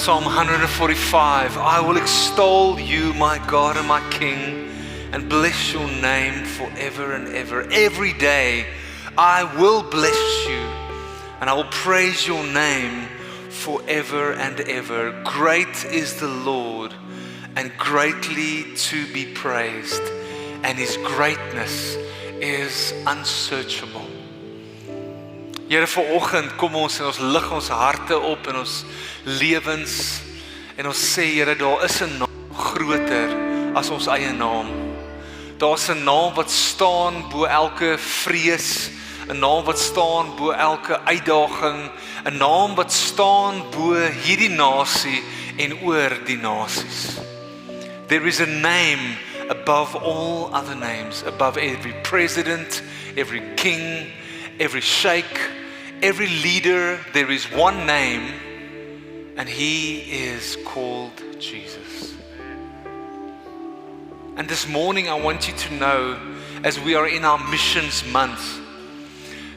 Psalm 145, I will extol you, my God and my King, and bless your name forever and ever. Every day I will bless you, and I will praise your name forever and ever. Great is the Lord, and greatly to be praised, and his greatness is unsearchable. Here vanoggend kom ons en ons lig ons harte op in ons lewens en ons sê, Here, daar is 'n naam groter as ons eie naam. Daar's 'n naam wat staan bo elke vrees, 'n naam wat staan bo elke uitdaging, 'n naam wat staan bo hierdie nasie en oor die nasies. There is a name above all other names, above every president, every king, every sheikh, every leader. There is one name, and he is called Jesus. And this morning I want you to know, as we are in our missions month,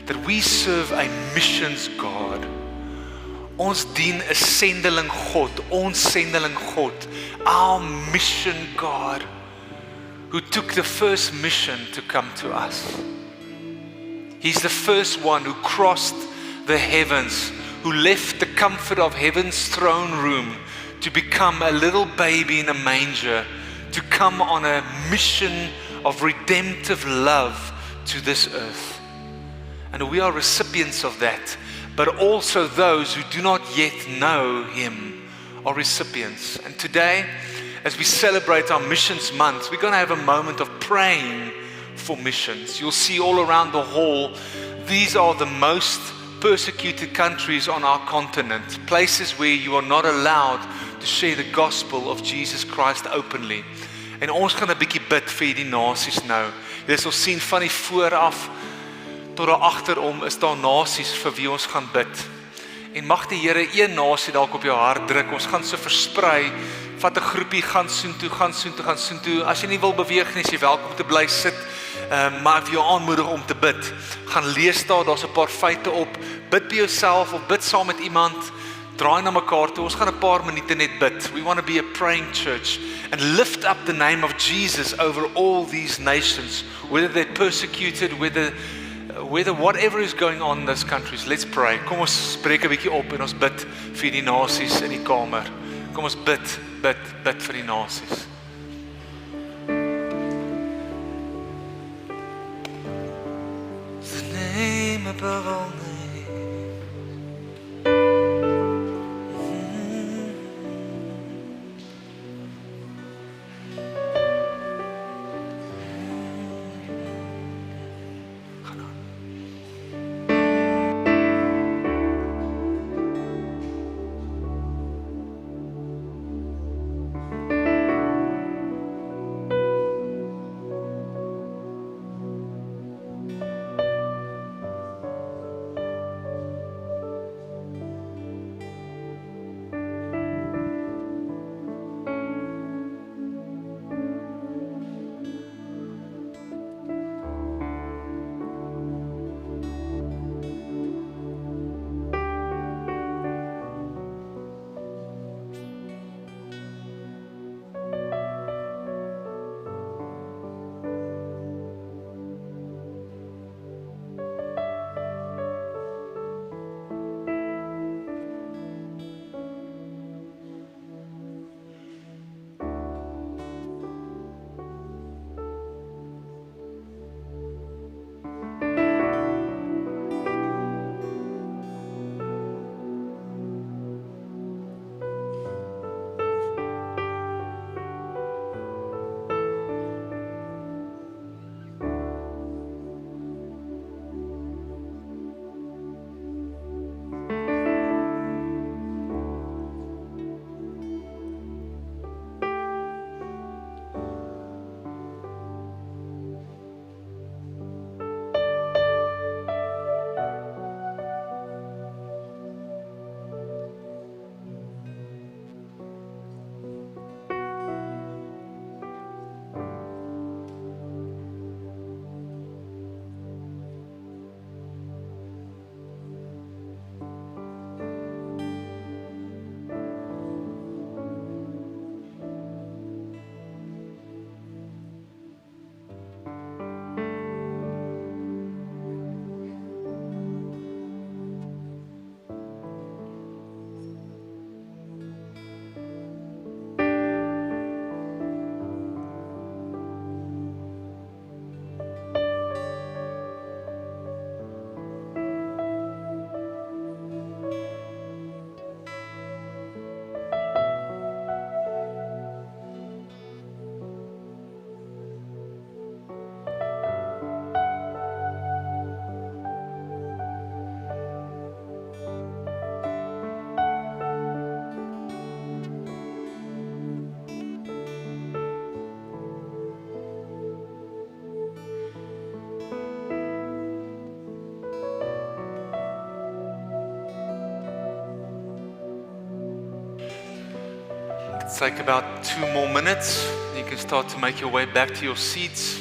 that we serve a missions God. Ons dien 'n sendeling God, ons sendeling God, our mission God, who took the first mission to come to us. He's the first one who crossed the heavens, who left the comfort of heaven's throne room to become a little baby in a manger, to come on a mission of redemptive love to this earth. And we are recipients of that, but also those who do not yet know him are recipients. And today, as we celebrate our missions month, we're going to have a moment of praying for missions. You'll see all around the hall, these are the most persecuted countries on our continent, places where you are not allowed to share the gospel of Jesus Christ openly. En ons gaan 'n bietjie bid vir hierdie nasies nou. Jy sal sien van die vooraf tot daar agterom is daar nasies vir wie ons gaan bid. En mag die Here een nasie dalk op jou hart druk. Ons gaan so versprei. Vat 'n groepie, gaan soontoe, gaan soontoe, gaan soontoe. As jy nie wil beweeg nie, is jy welkom te bly sit. Maar ek wil jou aanmoedig om te bid. Gaan lees daar's 'n paar feite op. Bid by jouself of bid saam met iemand. Draai na mekaar toe. Ons gaan 'n paar minute net bid. We want to be a praying church and lift up the name of Jesus over all these nations, whether they're persecuted, whether whatever is going on in those countries. Let's pray. Kom ons spreek 'n bietjie op en ons bid vir die nasies in die kamer. Kom ons bid vir die nasies. The name above all names. take about 2 more minutes. You can start to make your way back to your seats.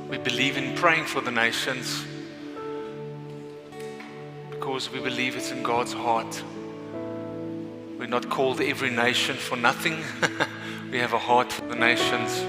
We believe in praying for the nations because we believe it's in God's heart. We're not called every nation for nothing. We have a heart for the nations.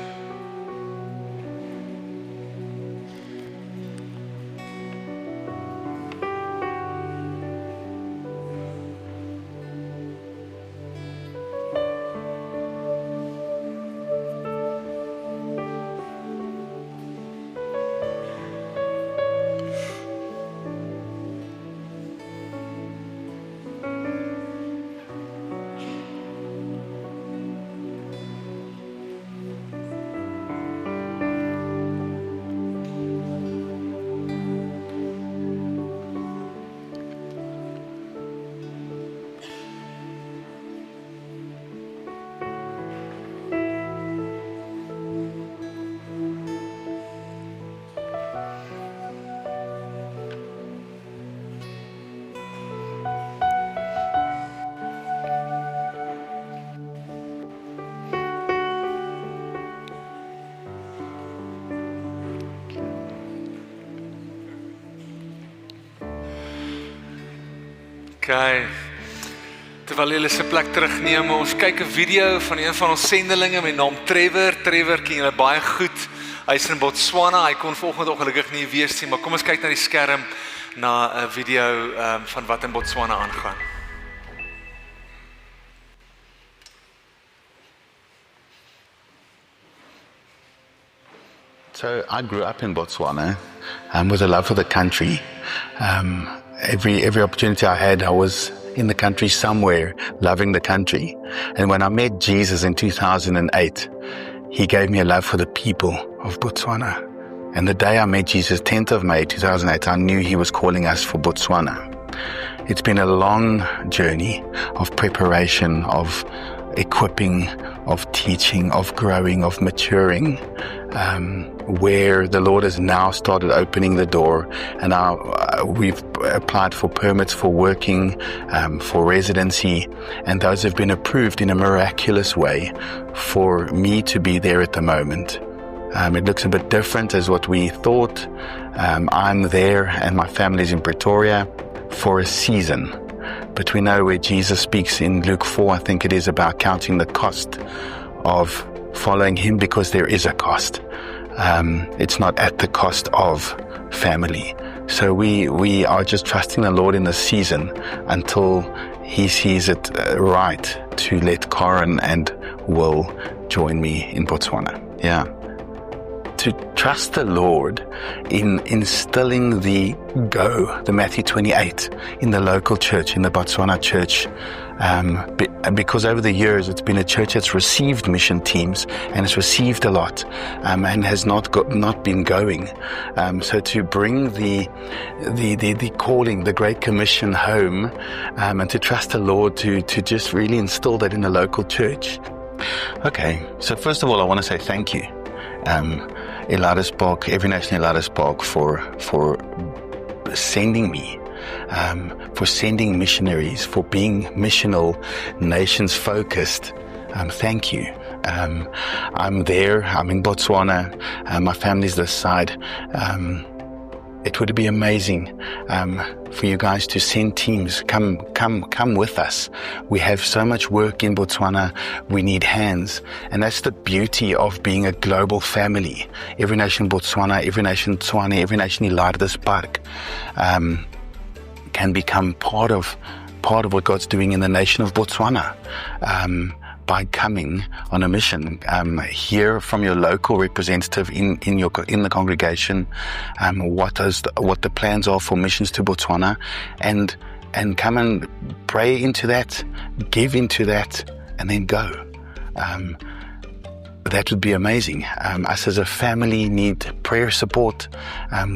Okay. Terwyl julle se plek terugneem, ons kyk 'n video van een van ons sendelinge met naam Trevor. Trevor ken julle baie goed. Hy's in Botswana. Hy kon vanoggend ongelukkig nie wees nie, maar kom ons kyk na die skerm na 'n video van wat in Botswana aangaan. So I grew up in Botswana with a love for the country. Every opportunity I had, I was in the country somewhere, loving the country. And when I met Jesus in 2008, he gave me a love for the people of Botswana. And the day I met Jesus, 10th of May 2008, I knew he was calling us for Botswana. It's been a long journey of preparation, of equipping, of teaching, of growing, of maturing, where the Lord has now started opening the door, and now we've applied for permits for working, for residency, and those have been approved in a miraculous way for me to be there at the moment. It looks a bit different as what we thought. I'm there and my family's in Pretoria for a season. But we know where Jesus speaks in Luke 4, I think it is, about counting the cost of following him, because there is a cost. It's not at the cost of family. So we are just trusting the Lord in this season until he sees it right to let Karen and Will join me in Botswana. Yeah. To trust the Lord in instilling the Matthew 28 in the local church, in the Botswana church, because over the years it's been a church that's received mission teams and has received a lot, and has not been going. So to bring the calling, the Great Commission home, and to trust the Lord to just really instill that in the local church. Okay, so first of all, I want to say thank you. Eladispark, Every Nation Eladispark, for sending me, for sending missionaries, for being missional, nations focused. Thank you. I'm there. I'm in Botswana. My family's this side. It would be amazing for you guys to send teams. Come with us. We have so much work in Botswana. We need hands. And that's the beauty of being a global family. Every Nation Botswana, Every Nation Tshwane, Every Nation Eladispark can become part of what God's doing in the nation of Botswana. By coming on a mission, hear from your local representative in the congregation, what the plans are for missions to Botswana, and come and pray into that, give into that, and then go. That would be amazing. Us as a family need prayer support,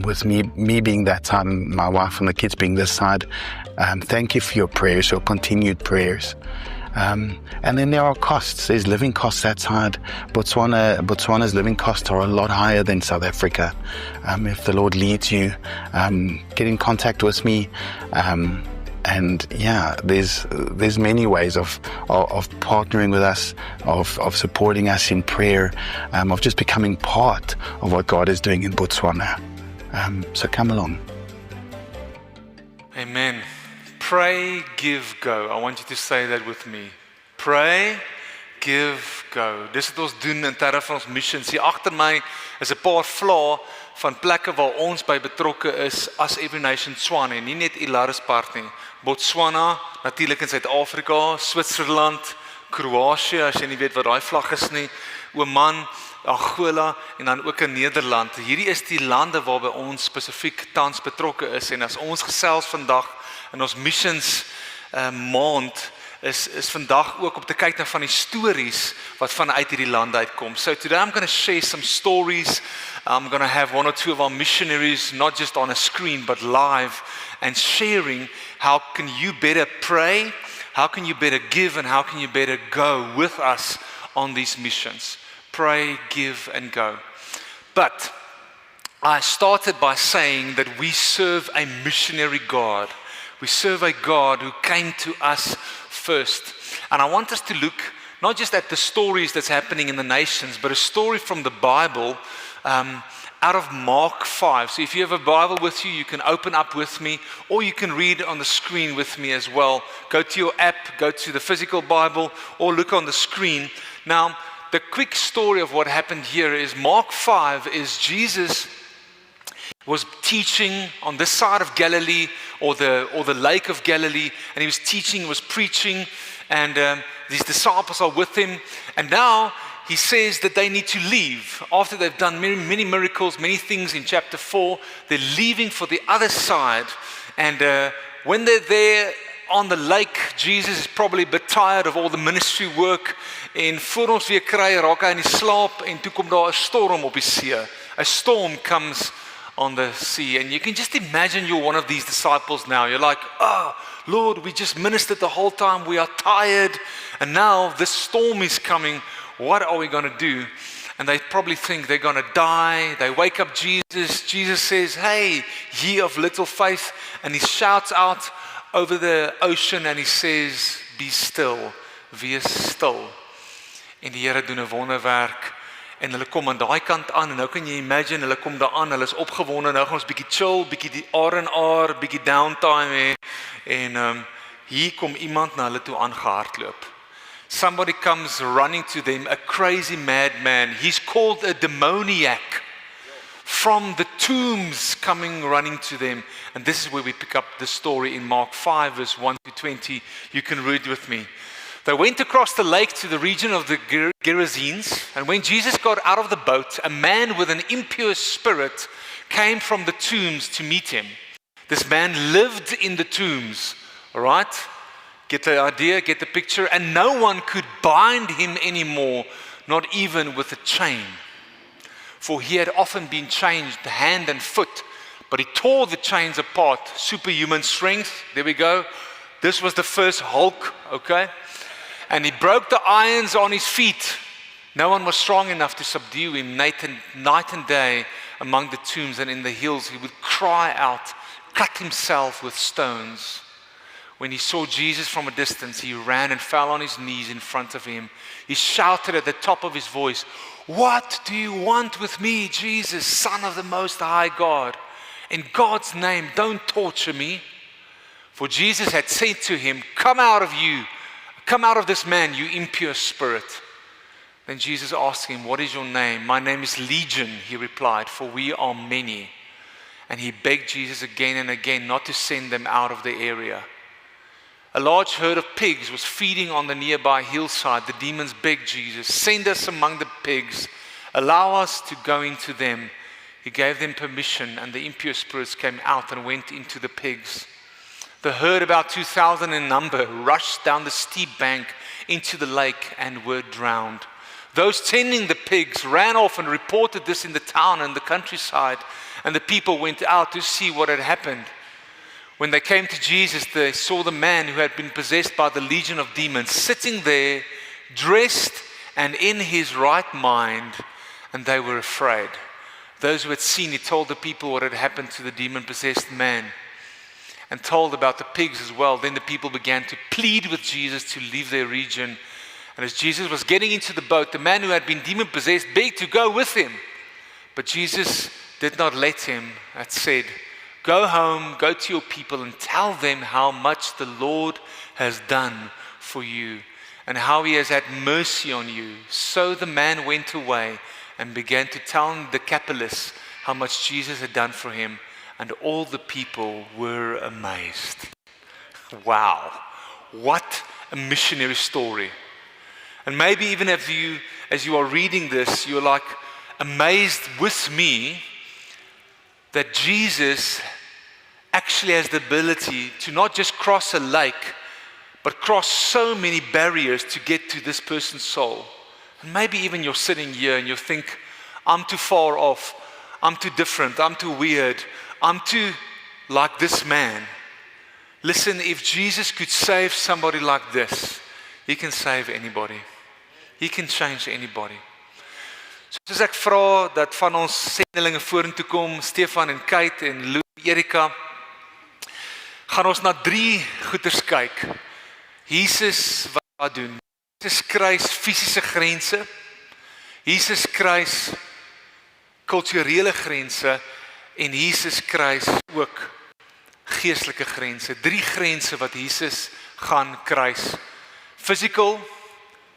with me being that side and my wife and the kids being this side. Thank you for your prayers, your continued prayers. And then there are costs. There's living costs that side. Botswana's living costs are a lot higher than South Africa. If the Lord leads you, get in contact with me. And yeah, there's many ways of partnering with us, of supporting us in prayer, of just becoming part of what God is doing in Botswana. So come along. Amen. Pray, give, go. I want you to say that with me. Pray, give, go. Dis wat ons doen in terme van ons missions. Hier agter my is 'n paar vlae van plekke waar ons by betrokke is as Every Nation Tswane, nie net Ilarispark nie. Botswana, natuurlik in Suid-Afrika, Switserland, Kroasie, as jy nie weet wat daai vlag is nie, Oman, Angola en dan ook in Nederland. Hierdie is die lande waarby ons spesifiek tans betrokke is, en as ons gesels vandag in ons missions maand is vandag ook om te kyk na van die stories wat vanuit hierdie lande uitkom. So today I'm going to share some stories. I'm going to have one or two of our missionaries, not just on a screen, but live, and sharing how can you better pray, how can you better give, and how can you better go with us on these missions. Pray, give, and go. But I started by saying that we serve a missionary God. We serve a God who came to us first. And I want us to look not just at the stories that's happening in the nations, but a story from the Bible out of Mark 5. So if you have a Bible with you, you can open up with me, or you can read on the screen with me as well. Go to your app, go to the physical Bible, or look on the screen. Now, the quick story of what happened here is Mark 5 is Jesus was teaching on this side of Galilee, or the lake of Galilee, and he was teaching, was preaching, and these disciples are with him, and now he says that they need to leave. After they've done many miracles, many things in chapter 4, they're leaving for the other side, and when they're there on the lake, Jesus is probably a bit tired of all the ministry work, en voor ons weer kry raak hy in die slaap, en toe kom daar 'n storm op die see. A storm comes on the sea, and you can just imagine you're one of these disciples now. You're like, oh Lord, we just ministered the whole time, we are tired, and now this storm is coming. What are we going to do? And they probably think they're going to die. They wake up Jesus. Jesus says, hey, ye of little faith, and he shouts out over the ocean, and he says, be still, wees stil. En die Here doen 'n wonderwerk, en hulle kom aan daai kant aan, en nou kan jy imagine, hulle kom daar aan, hulle is opgewonde, nou gaan ons bietjie chill, bietjie die R&R, bietjie downtime hê, en hier kom iemand na hulle toe aangehardloop. Somebody comes running to them, a crazy madman. He's called a demoniac. From the tombs coming running to them. And this is where we pick up the story in Mark 5 verse 1 to 20. You can read with me. They went across the lake to the region of the Gerasenes, and when Jesus got out of the boat, a man with an impure spirit came from the tombs to meet him. This man lived in the tombs, all right? Get the idea, get the picture, and no one could bind him anymore, not even with a chain. For he had often been chained hand and foot, but he tore the chains apart. Superhuman strength, there we go. This was the first Hulk, okay? And he broke the irons on his feet. No one was strong enough to subdue him. Night and day among the tombs and in the hills, he would cry out, cut himself with stones. When he saw Jesus from a distance, he ran and fell on his knees in front of him. He shouted at the top of his voice, what do you want with me, Jesus, Son of the Most High God? In God's name, don't torture me. For Jesus had said to him, come out of this man, you impure spirit. Then Jesus asked him, what is your name? My name is Legion, he replied, for we are many. And he begged Jesus again and again not to send them out of the area. A large herd of pigs was feeding on the nearby hillside. The demons begged Jesus, send us among the pigs, allow us to go into them. He gave them permission, and the impure spirits came out and went into the pigs. The herd, about 2,000 in number, rushed down the steep bank into the lake and were drowned. Those tending the pigs ran off and reported this in the town and the countryside, and the people went out to see what had happened. When they came to Jesus, they saw the man who had been possessed by the legion of demons sitting there, dressed and in his right mind, and they were afraid. Those who had seen it told the people what had happened to the demon-possessed man. and told about the pigs as well, then the people began to plead with Jesus to leave their region. And as Jesus was getting into the boat, the man who had been demon-possessed begged to go with him. But Jesus did not let him, and said, "Go home, go to your people and tell them how much the Lord has done for you and how he has had mercy on you." So the man went away and began to tell the Decapolis how much Jesus had done for him, and all the people were amazed. Wow, what a missionary story. And maybe even as you are reading this, you're like amazed with me that Jesus actually has the ability to not just cross a lake, but cross so many barriers to get to this person's soul. And maybe even you're sitting here and you think, I'm too far off, I'm too different, I'm too weird, I'm too like this man. Listen, if Jesus could save somebody like this, he can save anybody. He can change anybody. Soos ek vra dat van ons sendelinge vorentoe kom, Stefan en Kate en Lou, Erika, gaan ons na 3 goeters kyk. Jesus wat doen. Jesus kruis fisiese grense. Jesus kruis kulturele grense en Jesus kruis ook geestelike grense. 3 grense wat Jesus gaan kruis. Physical,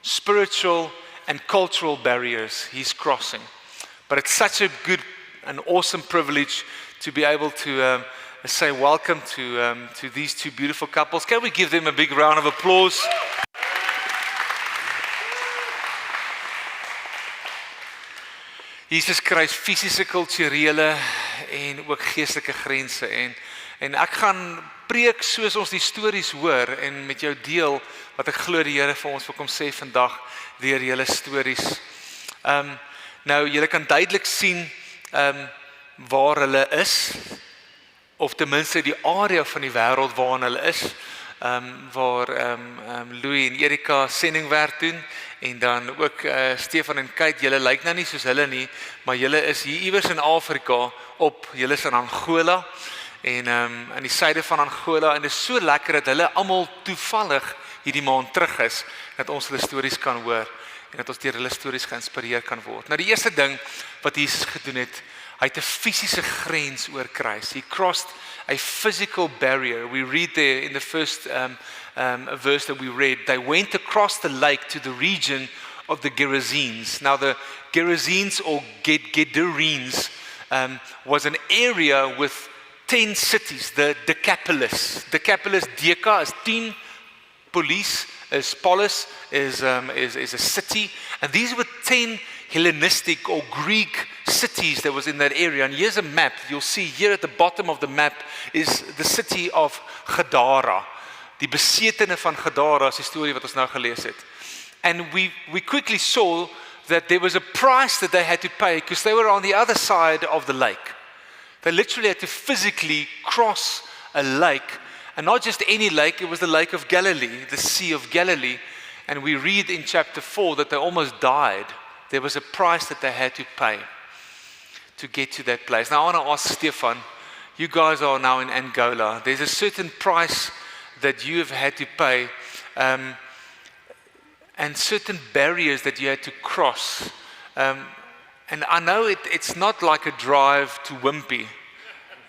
spiritual and cultural barriers he's crossing. But it's such a good and awesome privilege to be able to say welcome to these 2 beautiful couples. Can we give them a big round of applause? Jesus kruis fisiese, kulturele en ook geestelike grense en ek gaan preek soos ons die stories hoor en met jou deel wat ek glo die Here vir ons wil kom sê vandag deur julle stories. Nou julle kan duidelik sien waar hulle is, of ten minste die area van die wêreld waarin hulle is, waar Louis en Erika sendingwerk doen en dan ook Stefan en Kate, julle lyk nou nie soos hulle nie, maar julle is hier iewers in Afrika julle is in Angola en in die suide van Angola en dit is so lekker dat hulle almal toevallig hierdie maand terug is, dat ons hulle stories kan hoor en dat ons deur hulle stories geïnspireer kan word. Nou die eerste ding wat Jesus gedoen het, hy het 'n fisiese grens oorkruis. He crossed a physical barrier. We read there in the first verse that we read, they went across the lake to the region of the Gerasenes. Now the Gerasenes or Gadarenes was an area with 10 cities, the Decapolis. Decapolis, Deca is 10, Polis is polis, is a city. And these were 10 Hellenistic or Greek cities that was in that area. And here's a map. You'll see here at the bottom of the map is the city of Gadara. Die besetene van Gadara is die storie wat ons nou gelees het. And we quickly saw that there was a price that they had to pay because they were on the other side of the lake. They literally had to physically cross a lake, and not just any lake, it was the Lake of Galilee, the Sea of Galilee. And we read in chapter 4 that they almost died. There was a price that they had to pay to get to that place. Now I want to ask Stefan, you guys are now in Angola. There's a certain price that you have had to pay and certain barriers that you had to cross. And I know it's not like a drive to Wimpy.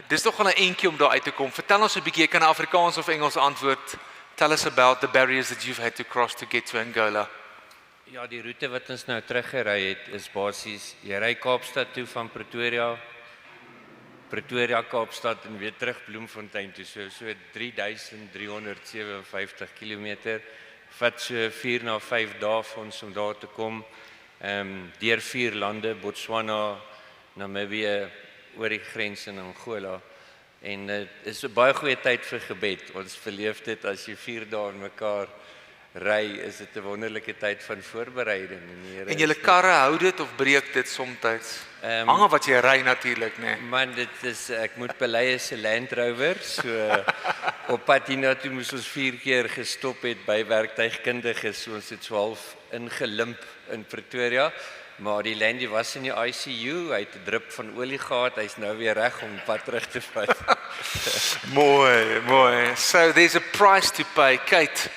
Dis nog 'n entjie om daar uit te kom. Vertel ons 'n bietjie, jy kan Afrikaans of Engels antwoord. Tell us about the barriers that you've had to cross to get to Angola. Ja, die roete wat ons nou teruggery het is basies jy ry Kaapstad toe van Pretoria, Kaapstad en weer terug Bloemfontein toe. So 3357 km. Vat so 4 na 5 dae vir ons om daar te kom. Deur 4 lande, Botswana, Namibië, oor die grens in Angola. En dit is 'n baie goeie tyd vir gebed. Ons beleef dit as jy 4 dae in mekaar ry, is dit 'n wonderlike tyd van voorbereiding. En julle karre hou dit of breek dit soms? Hang af wat jy ry natuurlik, né? Nee. Man, dit is ek moet bely is 'n Land Rover, so op pad hiernatoe moes ons 4 keer gestop het by werktuigkundiges, so ons het so half ingelimp in Pretoria. Maar die Landy was in die ICU, hy het 'n drup van olie gehad, hy's nou weer reg om pad terug te vat. Mooi. So there's a price to pay. Kate,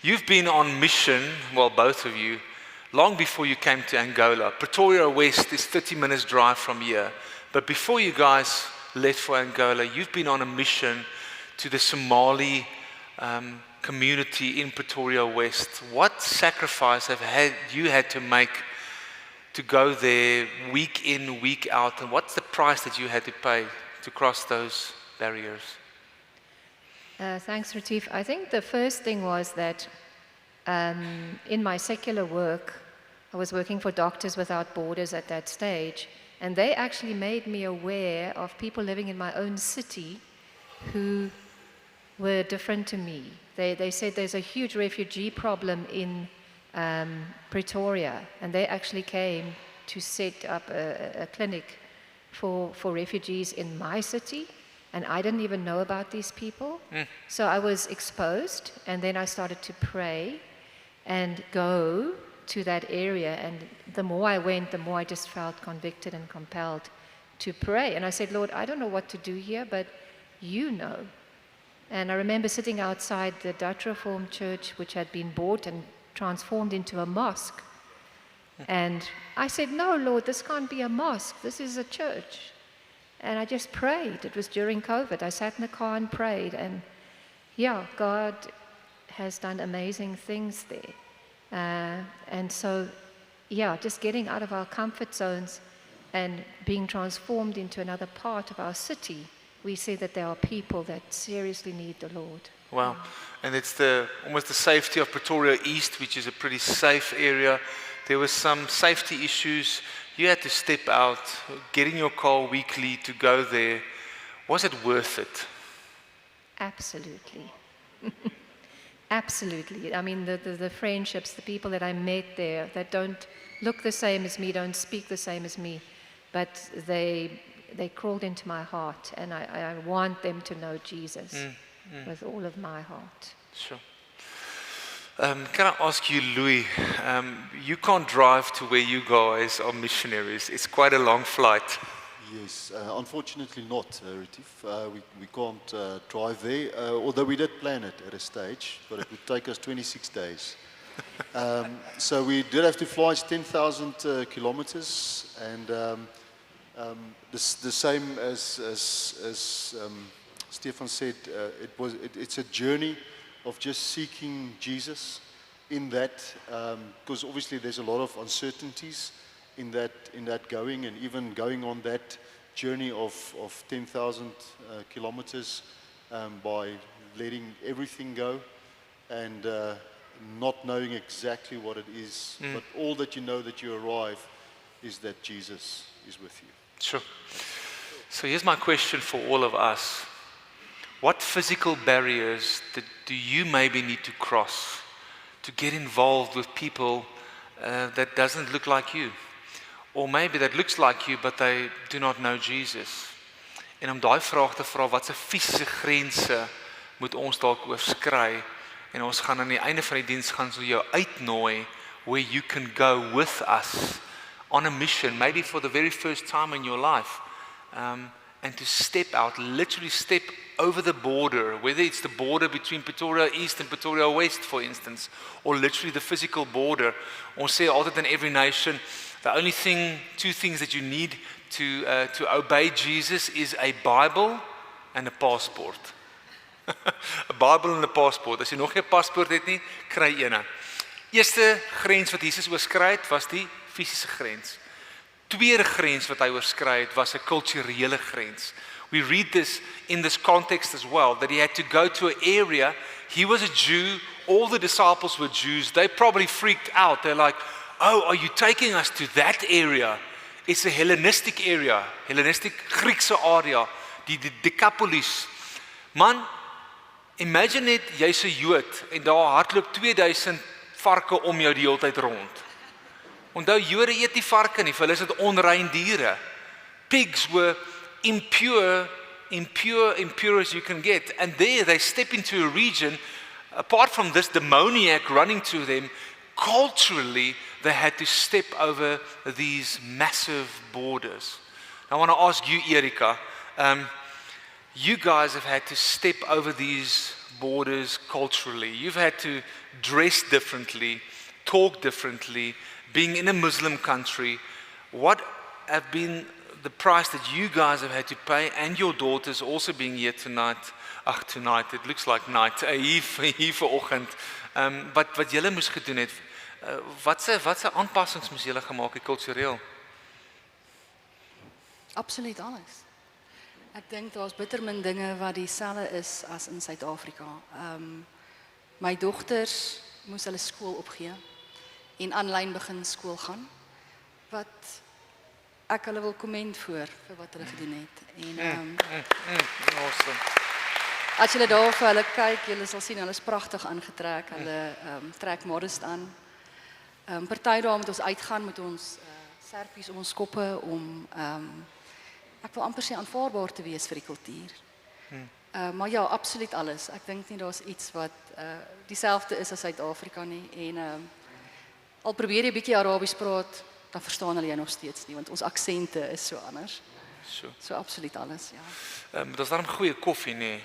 you've been on mission, well, both of you, long before you came to Angola. Pretoria West is 30 minutes drive from here. But before you guys left for Angola, you've been on a mission to the Somali community in Pretoria West. What sacrifice have you had to make to go there week in, week out? And what's the price that you had to pay to cross those barriers? Thanks, Retief. I think the first thing was that in my secular work, I was working for Doctors Without Borders at that stage, and they actually made me aware of people living in my own city who were different to me. They said there's a huge refugee problem in Pretoria, and they actually came to set up a clinic for refugees in my city, and I didn't even know about these people. So I was exposed, and then I started to pray and go to that area, and the more I went, the more I just felt convicted and compelled to pray. And I said, Lord, I don't know what to do here, but you know. And I remember sitting outside the Dutch Reformed Church, which had been bought and transformed into a mosque. And I said, no, Lord, this can't be a mosque. This is a church. And I just prayed. It was during COVID. I sat in the car and prayed. And yeah, God has done amazing things there. And so, yeah, just getting out of our comfort zones and being transformed into another part of our city, we see that there are people that seriously need the Lord. Wow. And it's almost the safety of Pretoria East, which is a pretty safe area. There were some safety issues. You had to step out, get in your car weekly to go there. Was it worth it? Absolutely. Absolutely. I mean, the friendships, the people that I met there that don't look the same as me, don't speak the same as me, but they crawled into my heart, and I want them to know Jesus with all of my heart. Sure. Can I ask you, Louis, you can't drive to where you guys are missionaries. It's quite a long flight. Yes, unfortunately not, Retief. We can't drive there, although we did plan it at a stage, but it would take us 26 days. So we did have to fly 10,000 kilometers, and the same as Stefan said, it's a journey of just seeking Jesus in that, because obviously there's a lot of uncertainties in that going, and even going on that journey of 10,000 kilometers by letting everything go and not knowing exactly what it is, but all that you know that you arrive is that Jesus is with you. Sure. So here's my question for all of us. What physical barriers do you maybe need to cross to get involved with people that doesn't look like you? Or maybe that looks like you, but they do not know Jesus. En om daai vraag te vra, wat se fisiese grense moet ons dalk oorskry? En ons gaan aan die einde van die diens gaan so jou uitnooi where you can go with us on a mission, maybe for the very first time in your life, and to step out, literally step over the border, whether it's the border between Pretoria East and Pretoria West, for instance, or literally the physical border. Ons sê altyd in every nation, the only two things that you need to obey Jesus is a Bible and a passport. A Bible en 'n paspoort. As jy nog nie 'n paspoort het nie, kry eene. Eerste grens wat Jesus oorskry het, was die fisiese grens. Tweede grens wat hy oorskry het, was 'n kulturele grens. We read this in this context as well, that he had to go to an area. He was a Jew, all the disciples were Jews. They probably freaked out. They're like, oh, are you taking us to that area? It's a Hellenistic area, Hellenistic Griekse area, die Decapolis. Man, imagine net, jy's 'n Jood en daar hardloop 2000 varke om jou die hele tyd rond. Onthou, Jode eet nie varke nie, vir hulle is dit onrein diere. Pigs were impure as you can get. And there they step into a region, apart from this demoniac running to them, culturally they had to step over these massive borders. Now, I want to ask you, Erika, you guys have had to step over these borders culturally. You've had to dress differently, talk differently, being in a Muslim country. What have been the price that you guys have had to pay, and your daughters also being here tonight? Tonight, it looks like night. Hier vanoggend. Wat julle moes gedoen het. Watse aanpassings moes julle gemaak het kultureel? Absoluut alles. Ek dink daar's bitter min dinge wat dieselfde is as in Suid-Afrika. My dogters moes hulle skool opgee en aanlyn begin skool gaan. Wat ek hulle wil komment vir wat hulle gedoen het. En Awesome. as julle daar vir hulle kyk, julle sal sien hulle is pragtig aangetrek. Hulle trek modest aan. Party dae moet ons uitgaan met ons serpies om ons koppe om ek wil amper sê aanvaarbaar te wees vir die kultuur. Maar ja, absoluut alles. Ek dink nie daar's iets wat dieselfde is as Suid-Afrika nie. En al probeer jy 'n bietjie Arabies praat, dan verstaan hulle jou nog steeds nie, want ons aksente is so anders. So absoluut alles, ja. Daar's daarom goeie koffie, nee.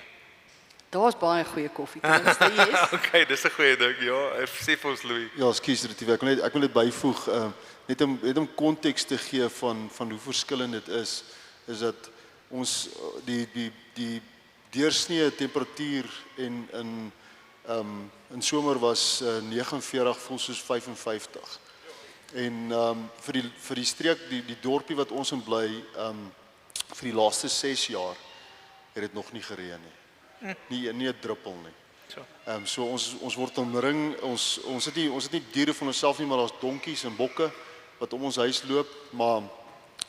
Daar's baie goeie koffie, ten minste, yes. Okay, dis 'n goeie ding, ja. Sê vir ons, Louis. Ja, ekskuus Retief, ek wil net byvoeg, net om konteks te gee van hoe verskillend dit is dat ons die deursnee temperatuur in somer was 49, voel soos 55. En vir die streek, die dorpie wat ons in bly, vir die laaste 6 jaar het dit nog nie gereën nie. Nie 'n druppel nie. So ons word omring, ons het nie diere van onsself nie, maar daar's donkies en bokke wat om ons huis loop, maar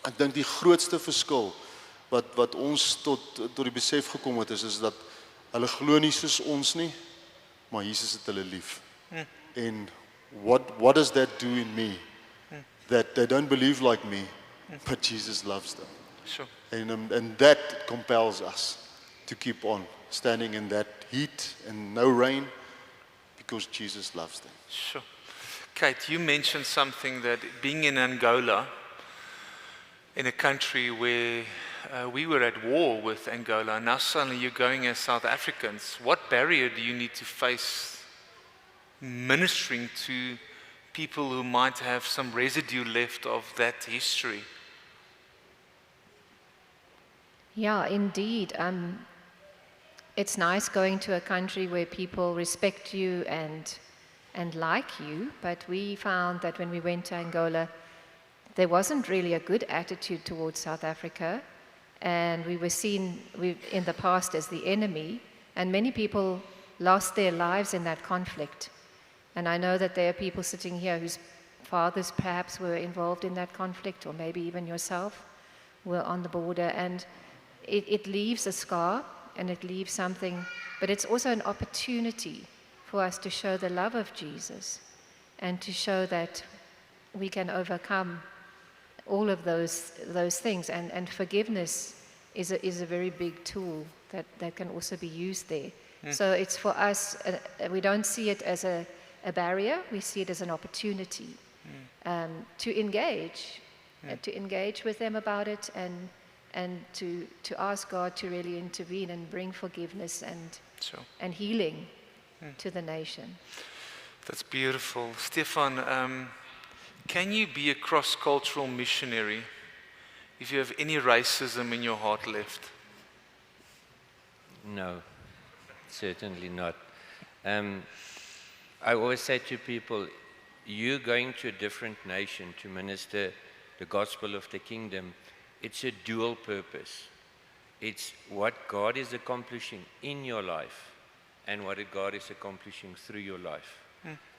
ek dink die grootste verskil wat ons tot die besef gekom het is dat hulle glo nie soos ons nie, maar Jesus het hulle lief. En what does that do in me? That they don't believe like me, but Jesus loves them. Sure. And that compels us to keep on standing in that heat and no rain because Jesus loves them. Sure. Kate, you mentioned something that being in Angola, in a country where we were at war with Angola, and now suddenly you're going as South Africans. What barrier do you need to face ministering to people who might have some residue left of that history? Yeah, indeed. It's nice going to a country where people respect you and like you, but we found that when we went to Angola, there wasn't really a good attitude towards South Africa, and we were seen in the past as the enemy, and many people lost their lives in that conflict. And I know that there are people sitting here whose fathers perhaps were involved in that conflict, or maybe even yourself were on the border, and it leaves a scar, and it leaves something, but it's also an opportunity for us to show the love of Jesus and to show that we can overcome all of those things, and forgiveness is a very big tool that can also be used there. So it's for us, we don't see it as a barrier, we see it as an opportunity to engage with them about it, and to ask God to really intervene and bring forgiveness and healing to the nation. That's beautiful. Stefan, can you be a cross-cultural missionary if you have any racism in your heart left? No, certainly not. I always say to people, you going to a different nation to minister the gospel of the kingdom, it's a dual purpose. It's what God is accomplishing in your life and what God is accomplishing through your life.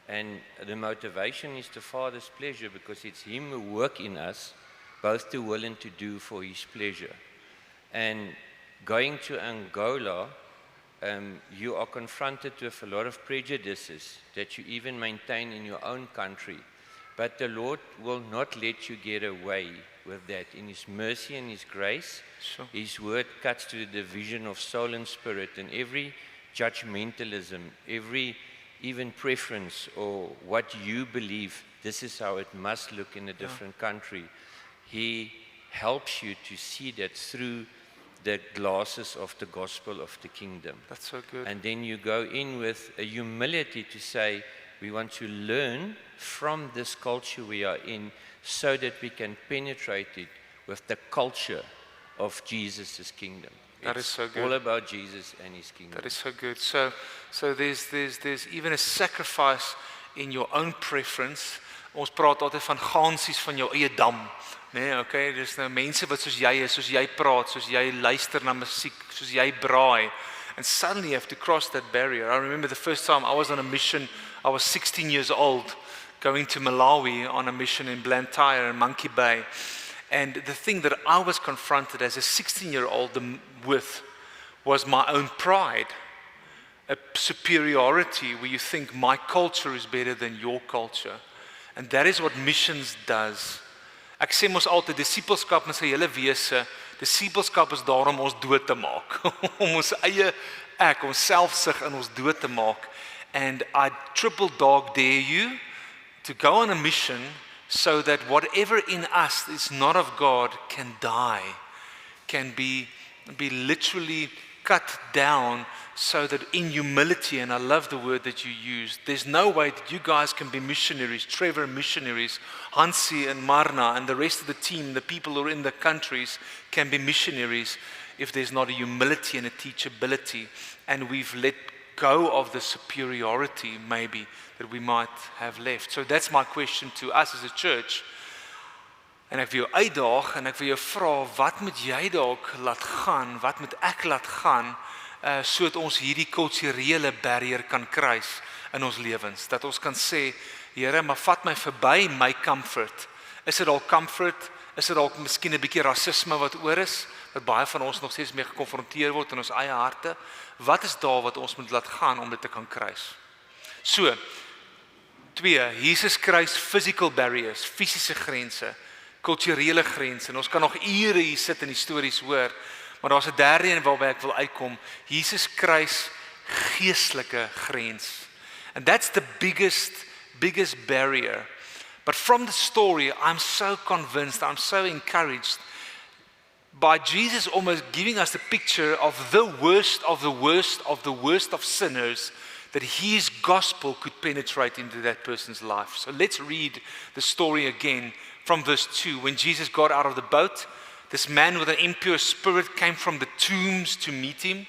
And the motivation is the Father's pleasure, because it's Him who works in us, both to will and to do for His pleasure. And going to Angola, you are confronted with a lot of prejudices that you even maintain in your own country. But the Lord will not let you get away with that. In His mercy and His grace, His word cuts to the division of soul and spirit, and every judgmentalism, every even preference or what you believe, this is how it must look in a different country. He helps you to see that through the glasses of the gospel of the kingdom. That's so good. And then you go in with a humility to say, we want to learn from this culture we are in so that we can penetrate it with the culture of Jesus' kingdom. That is It's so good. all about Jesus and his kingdom. That is so good. So there's even a sacrifice in your own preference. Ons praat altyd van gansies van jou eie dam. Nee, okay, dis nou mense wat soos jy is, soos jy praat, soos jy luister na musiek, soos jy braai. And suddenly you have to cross that barrier. I remember the first time I was on a mission, I was 16 years old, going to Malawi on a mission in Blantyre and Monkey Bay. And the thing that I was confronted as a 16-year-old with was my own pride. A superiority where you think my culture is better than your culture. And that is what missions does. Ek sê mos altyd, disipelskap met sy hele wese, disipelskap is daar om ons dood te maak. Om ons eie ek, ons selfsug in ons dood te maak. And I triple dog dare you to go on a mission so that whatever in us is not of God can die, can be literally cut down, so that in humility, and I love the word that you used, there's no way that you guys can be missionaries, Trevor missionaries, Hansi and Marna and the rest of the team, the people who are in the countries can be missionaries if there's not a humility and a teachability, and we've let go of the superiority maybe that we might have left. So that's my question to us as a church. En ek wil jou uitdaag en ek wil jou vra, wat moet jy dalk laat gaan, wat moet ek laat gaan, sodat ons hierdie kulturele barrier kan kruis in ons lewens, dat ons kan sê, Here, maar vat my verby my comfort. Is dit al comfort? Is dit al miskien 'n bietjie rasisme wat oor is, wat baie van ons nog steeds mee gekonfronteer word in ons eie harte? Wat is daar wat ons moet laat gaan om dit te kan kruis? So, 2, Jesus kruis physical barriers, fisiese grense, kulturele grense. En ons kan nog ure hier sit en die stories hoor, maar daar's 'n derde een waarby ek wil uitkom. Jesus kruis geestelike grens. And that's the biggest barrier. But from the story, I'm so convinced, I'm so encouraged by Jesus almost giving us a picture of the worst of the worst of the worst of sinners, that his gospel could penetrate into that person's life. So let's read the story again from verse 2. When Jesus got out of the boat, this man with an impure spirit came from the tombs to meet him.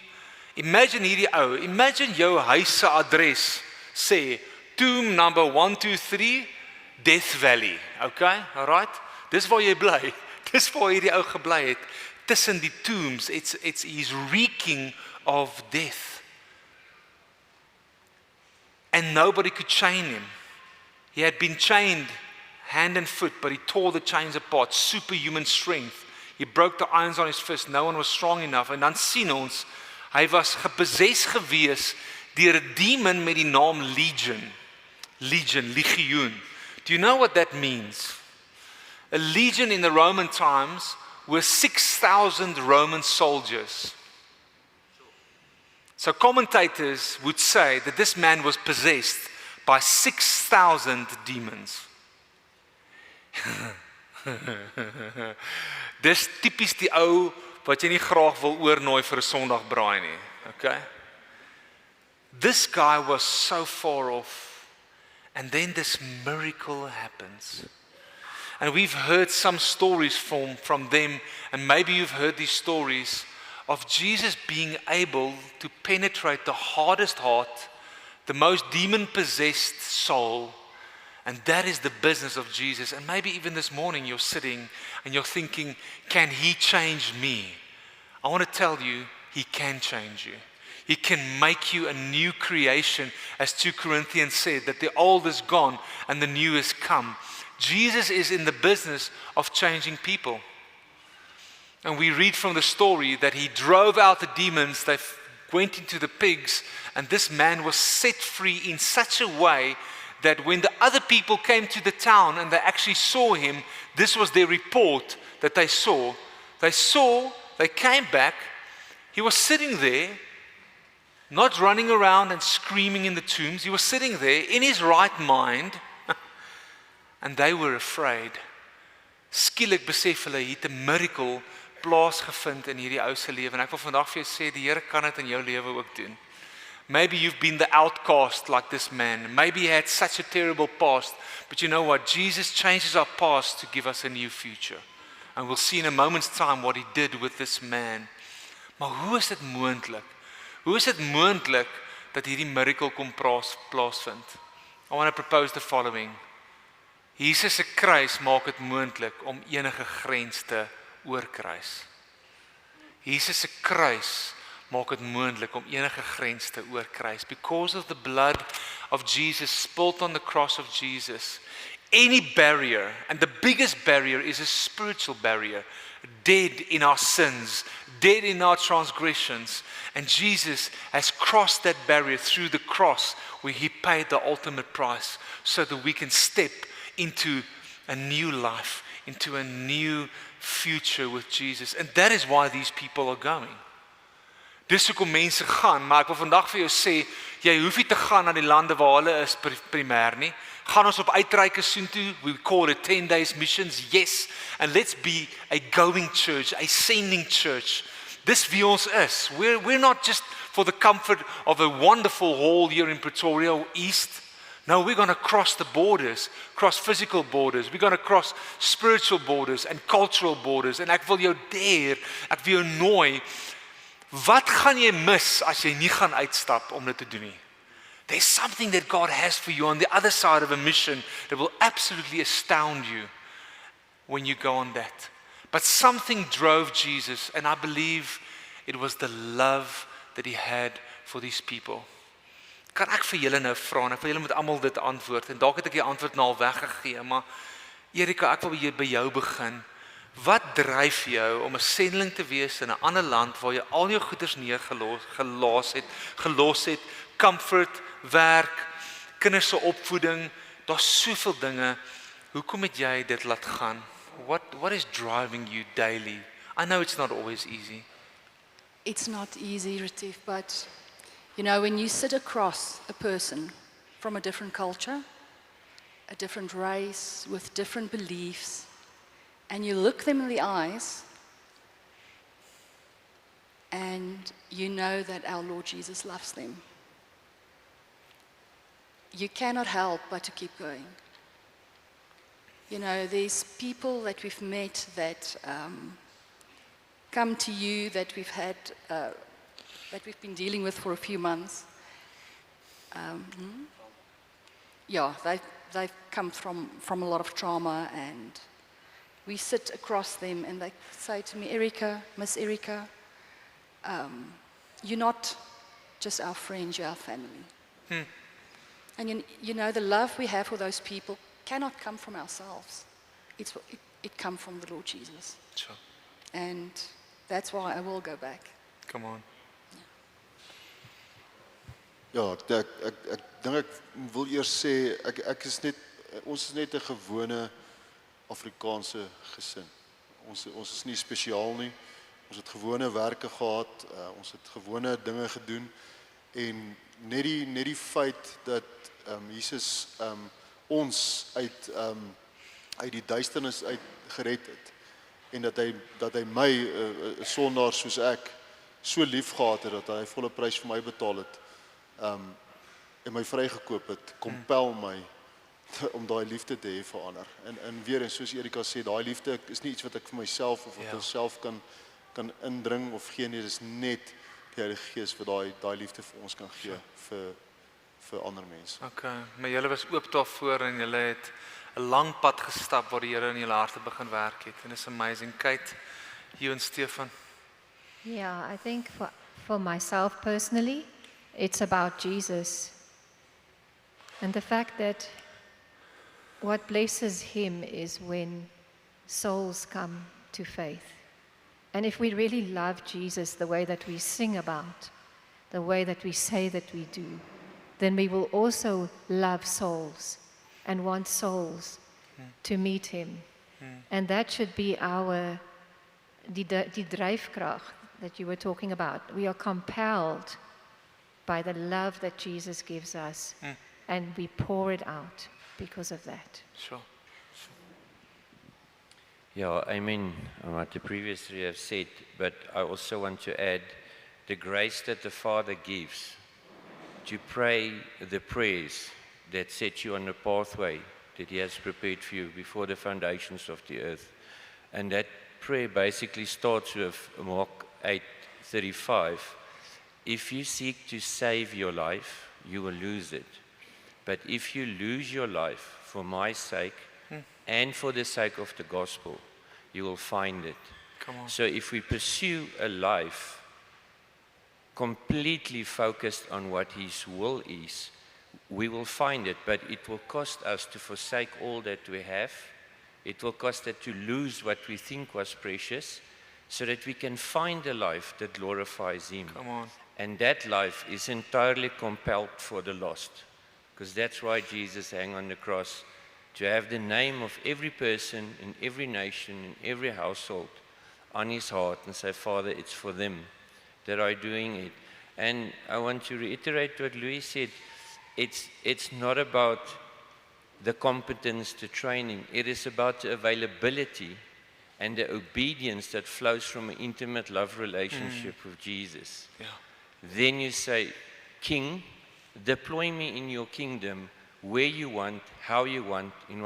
Imagine hierdie ou, imagine jou huis se adres, sê tomb number 123, Death Valley. Okay, alright? Dis waar jy bly. Dis waar hierdie ou gebly het. Tussen die tombs, he's reeking of death. And nobody could chain him. He had been chained hand and foot, but he tore the chains apart. Superhuman strength. He broke the irons on his fist. No one was strong enough. En dan sien ons, hy was gepossess gewees deur 'n demon met die naam Legion. Legioen. Do you know what that means? A legion in the Roman times were 6,000 Roman soldiers. So commentators would say that this man was possessed by 6,000 demons. Dis tipies die ou wat jy nie graag wil oornooi vir 'n Sondagbraai nie, okay? This guy was so far off, and then this miracle happens. And we've heard some stories from them, and maybe you've heard these stories of Jesus being able to penetrate the hardest heart, the most demon-possessed soul, and that is the business of Jesus. And maybe even this morning you're sitting and you're thinking, can he change me? I want to tell you, he can change you. He can make you a new creation, as 2 Corinthians said, that the old is gone and the new has come. Jesus is in the business of changing people. And we read from the story that he drove out the demons, they went into the pigs, and this man was set free in such a way that when the other people came to the town and they actually saw him, this was their report that they saw. They came back, he was sitting there, not running around and screaming in the tombs. He was sitting there in his right mind, and they were afraid. Skielik besef hulle, hy het 'n miracle plaasgevind in hierdie ou se lewe en ek wil vandag vir jou sê die Here kan dit in jou lewe ook doen. Maybe you've been the outcast like this man. Maybe you had such a terrible past. But you know what? Jesus changes our past to give us a new future. And we'll see in a moment's time what he did with this man. Maar hoe is dit moontlik? Hoe is dit moontlik dat hierdie miracle kom plaasvind? I want to propose the following. Jesus se kruis maak dit moontlik om enige grens te oorkruis. Jesus se kruis maak dit moontlik om enige grens te oorkruis. Because of the blood of Jesus spilled on the cross of Jesus, any barrier, and the biggest barrier is a spiritual barrier, dead in our sins, dead in our transgressions, and Jesus has crossed that barrier through the cross where he paid the ultimate price so that we can step into a new life, into a new future with Jesus. And that is why these people are going. Dis hoekom mense gaan, maar ek wil vandag vir jou sê, jy hoef nie te gaan na die lande waar hulle is primêr nie. Gaan ons op uitreike soontoe, we call it 10 days missions, yes, and let's be a going church, a sending church. Dis wie ons is. We're not just for the comfort of a wonderful hall here in Pretoria East. No, we're going to cross the borders, cross physical borders. We're going to cross spiritual borders and cultural borders. En ek wil jou ek wil jou nooi. Wat gaan jy mis as jy nie gaan uitstap om dit te doen nie? There's something that God has for you on the other side of a mission that will absolutely astound you when you go on that. But something drove Jesus, and I believe it was the love that he had for these people. Kan ek vir julle nou vra, en ek wil julle moet almal dit antwoord, en dalk het ek die antwoord nou al weggegee, maar Erika, ek wil by jou begin. Wat dryf jou om 'n sendeling te wees in 'n ander land waar jy al jou goeders gelos het, comfort, werk, kinders se opvoeding, daar's soveel dinge. Hoekom het jy dit laat gaan? What is driving you daily? I know it's not always easy. It's not easy, Retief, but you know, when you sit across a person from a different culture, a different race, with different beliefs, and you look them in the eyes, and you know that our Lord Jesus loves them, you cannot help but to keep going. You know, there's people that we've met that come to you that we've had, that we've been dealing with for a few months. Yeah, they've come from a lot of trauma, and we sit across them and they say to me, Erika, Miss Erika, you're not just our friends, you're our family. And you know, the love we have for those people cannot come from ourselves. It comes from the Lord Jesus. Sure. And that's why I will go back. Come on. Ja, ek dink ek wil eers sê ek is net ons is net 'n gewone Afrikaanse gesin. Ons is nie spesiaal nie. Ons het gewone werke gehad, ons het gewone dinge gedoen en net die feit dat Jesus ons uit die duisternis uit gered het en dat hy my 'n sondaar soos ek so lief gehad het dat hy volle prys vir my betaal het. En my vrygekoop het, compel my om daai liefde te hê vir ander. En weer eens soos Erika sê, daai liefde is nie iets wat ek vir myself of vir myself kan indring of gee nie, dis net die Heilige Gees wat daai liefde vir ons kan gee vir ander mense. Okay, maar julle was oop daarvoor en julle het 'n lang pad gestap waar die Here in julle harte begin werk het. And it's amazing. Kate, you and Stefan. Yeah, I think for myself personally, it's about Jesus. And the fact that what blesses him is when souls come to faith. And if we really love Jesus the way that we sing about, the way that we say that we do, then we will also love souls and want souls to meet him. And that should be die dryfkrag that you were talking about. We are compelled by the love that Jesus gives us, and we pour it out because of that. Sure. Yeah, amen on what the previous three have said, but I also want to add the grace that the Father gives to pray the prayers that set you on the pathway that He has prepared for you before the foundations of the earth. And that prayer basically starts with Mark 8:35. If you seek to save your life, you will lose it. But if you lose your life for my sake and for the sake of the gospel, you will find it. Come on. So if we pursue a life completely focused on what His will is, we will find it, but it will cost us to forsake all that we have. It will cost us to lose what we think was precious, so that we can find a life that glorifies Him. Come on. And that life is entirely compelled for the lost. Because that's why Jesus hung on the cross, to have the name of every person in every nation, in every household on His heart and say, Father, it's for them that are doing it. And I want to reiterate what Louis said. It's not about the competence, the training. It is about the availability and the obedience that flows from an intimate love relationship with Jesus. Yeah. Then you say, King, deploy me in your kingdom where you want, how you want, in